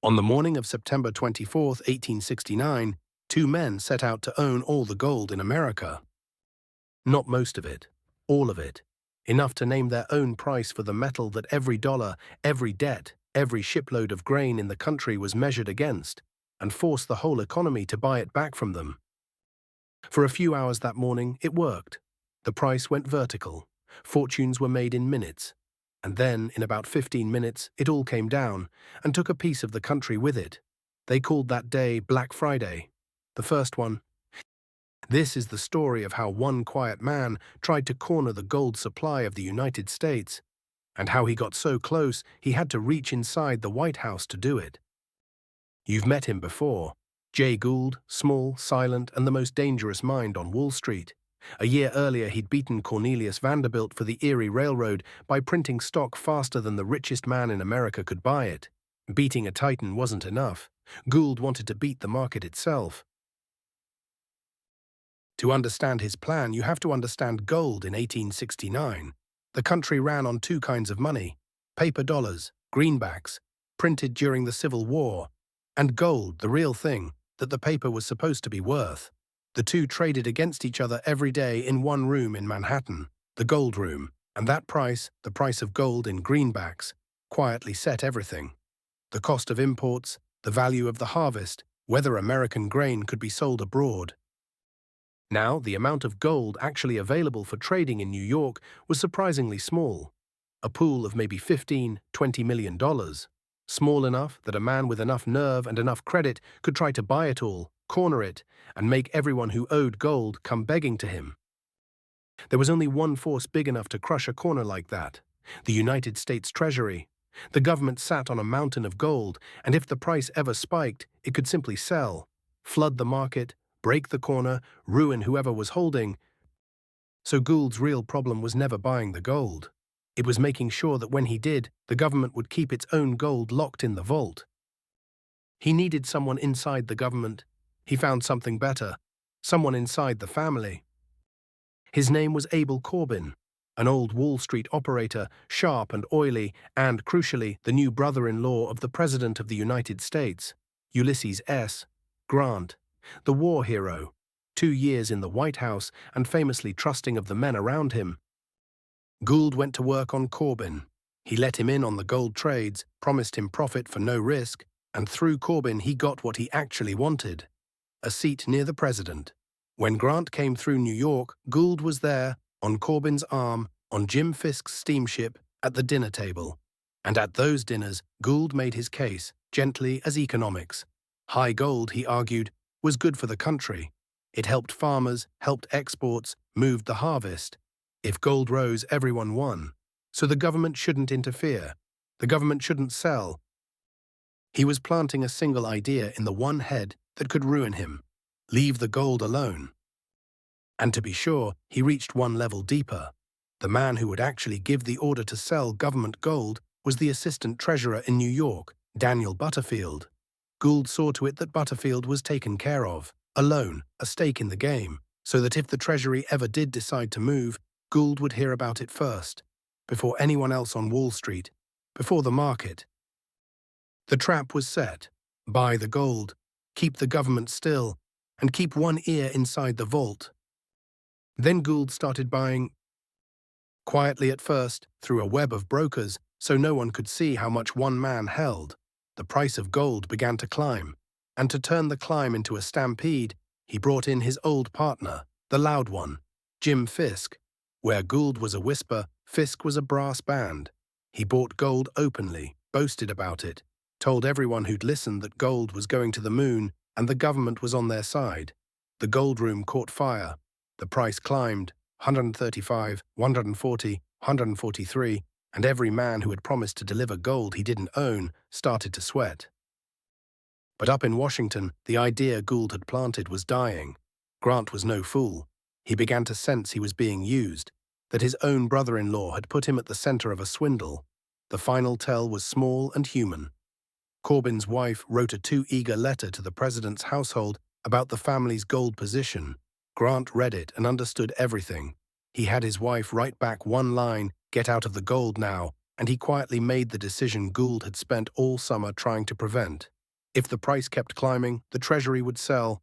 On the morning of September 24, 1869, two men set out to own all the gold in America. Not most of it, all of it, enough to name their own price for the metal that every dollar, every debt, every shipload of grain in the country was measured against, and force the whole economy to buy it back from them. For a few hours that morning, it worked. The price went vertical. Fortunes were made in minutes. And then, in about 15 minutes, it all came down and took a piece of the country with it. They called that day Black Friday, the first one. This is the story of how one quiet man tried to corner the gold supply of the United States, and how he got so close he had to reach inside the White House to do it. You've met him before. Jay Gould, small, silent, and the most dangerous mind on Wall Street. A year earlier, he'd beaten Cornelius Vanderbilt for the Erie Railroad by printing stock faster than the richest man in America could buy it. Beating a titan wasn't enough. Gould wanted to beat the market itself. To understand his plan, you have to understand gold in 1869. The country ran on two kinds of money: paper dollars, greenbacks, printed during the Civil War, and gold, the real thing, that the paper was supposed to be worth. The two traded against each other every day in one room in Manhattan, the gold room, and that price, the price of gold in greenbacks, quietly set everything. The cost of imports, the value of the harvest, whether American grain could be sold abroad. Now, the amount of gold actually available for trading in New York was surprisingly small. A pool of maybe $15–20 million. Small enough that a man with enough nerve and enough credit could try to buy it all, corner it, and make everyone who owed gold come begging to him. There was only one force big enough to crush a corner like that: the United States Treasury. The government sat on a mountain of gold, and if the price ever spiked, it could simply sell, flood the market, break the corner, ruin whoever was holding. So Gould's real problem was never buying the gold. It was making sure that when he did, the government would keep its own gold locked in the vault. He needed someone inside the government. He found something better, someone inside the family. His name was Abel Corbin, an old Wall Street operator, sharp and oily, and, crucially, the new brother-in-law of the President of the United States, Ulysses S. Grant, the war hero, 2 years in the White House and famously trusting of the men around him. Gould went to work on Corbin. He let him in on the gold trades, promised him profit for no risk, and through Corbin he got what he actually wanted: a seat near the president. When Grant came through New York, Gould was there, on Corbin's arm, on Jim Fisk's steamship, at the dinner table. And at those dinners, Gould made his case, gently as economics. High gold, he argued, was good for the country. It helped farmers, helped exports, moved the harvest. If gold rose, everyone won. So the government shouldn't interfere. The government shouldn't sell. He was planting a single idea in the one head that could ruin him: leave the gold alone. And to be sure, he reached one level deeper. The man who would actually give the order to sell government gold was the assistant treasurer in New York, Daniel Butterfield. Gould saw to it that Butterfield was taken care of, a loan, a stake in the game, so that if the Treasury ever did decide to move, Gould would hear about it first, before anyone else on Wall Street, before the market. The trap was set: buy the gold, keep the government still, and keep one ear inside the vault. Then Gould started buying, quietly at first, through a web of brokers, so no one could see how much one man held. The price of gold began to climb, and to turn the climb into a stampede, he brought in his old partner, the loud one, Jim Fisk. Where Gould was a whisper, Fisk was a brass band. He bought gold openly, boasted about it, told everyone who'd listened that gold was going to the moon and the government was on their side. The gold room caught fire. The price climbed, 135, 140, 143, and every man who had promised to deliver gold he didn't own started to sweat. But up in Washington, the idea Gould had planted was dying. Grant was no fool. He began to sense he was being used, that his own brother-in-law had put him at the center of a swindle. The final tell was small and human. Corbin's wife wrote a too-eager letter to the president's household about the family's gold position. Grant read it and understood everything. He had his wife write back one line, "Get out of the gold now," and he quietly made the decision Gould had spent all summer trying to prevent. If the price kept climbing, the Treasury would sell.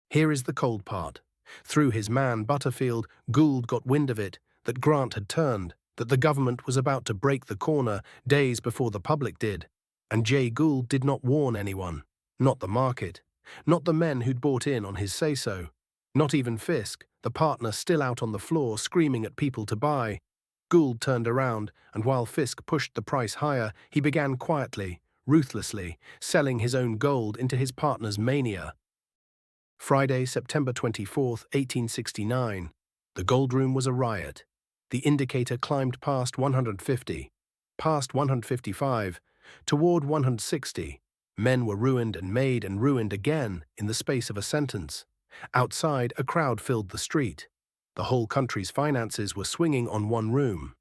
Here is the cold part. Through his man, Butterfield, Gould got wind of it, that Grant had turned, that the government was about to break the corner days before the public did. And Jay Gould did not warn anyone. Not the market. Not the men who'd bought in on his say-so. Not even Fisk, the partner still out on the floor screaming at people to buy. Gould turned around, and while Fisk pushed the price higher, he began quietly, ruthlessly, selling his own gold into his partner's mania. Friday, September 24, 1869. The gold room was a riot. The indicator climbed past 150, past 155, toward 160. Men were ruined and made and ruined again in the space of a sentence. Outside, a crowd filled the street. The whole country's finances were swinging on one room.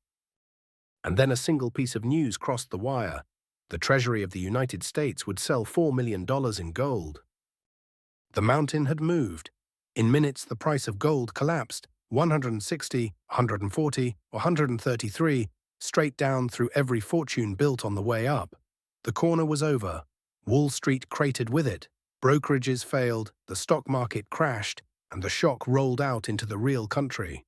And then a single piece of news crossed the wire. The Treasury of the United States would sell $4 million in gold. The mountain had moved. In minutes, the price of gold collapsed, 160, 140, 133, straight down through every fortune built on the way up. The corner was over. Wall Street cratered with it. Brokerages failed, the stock market crashed, and the shock rolled out into the real country.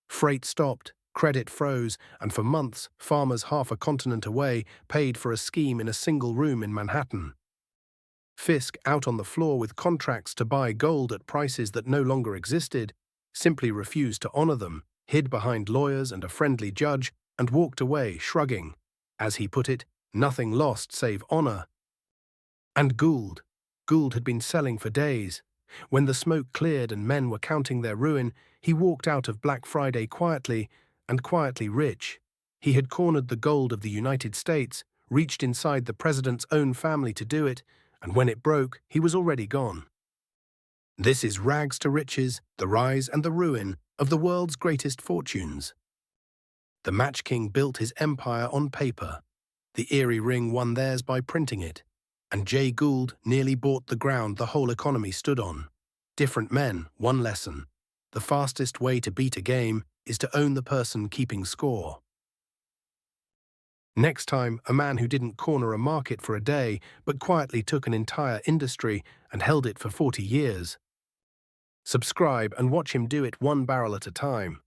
Freight stopped, credit froze, and for months, farmers half a continent away paid for a scheme in a single room in Manhattan. Fisk, out on the floor with contracts to buy gold at prices that no longer existed, simply refused to honor them, hid behind lawyers and a friendly judge, and walked away, shrugging. As he put it, nothing lost save honor. And Gould had been selling for days. When the smoke cleared and men were counting their ruin, he walked out of Black Friday quietly, and quietly rich. He had cornered the gold of the United States, reached inside the president's own family to do it, and when it broke, he was already gone. This is rags to riches, the rise and the ruin of the world's greatest fortunes. The Match King built his empire on paper. The Erie Ring won theirs by printing it. And Jay Gould nearly bought the ground the whole economy stood on. Different men, one lesson. The fastest way to beat a game is to own the person keeping score. Next time, a man who didn't corner a market for a day, but quietly took an entire industry and held it for 40 years. Subscribe and watch him do it one barrel at a time.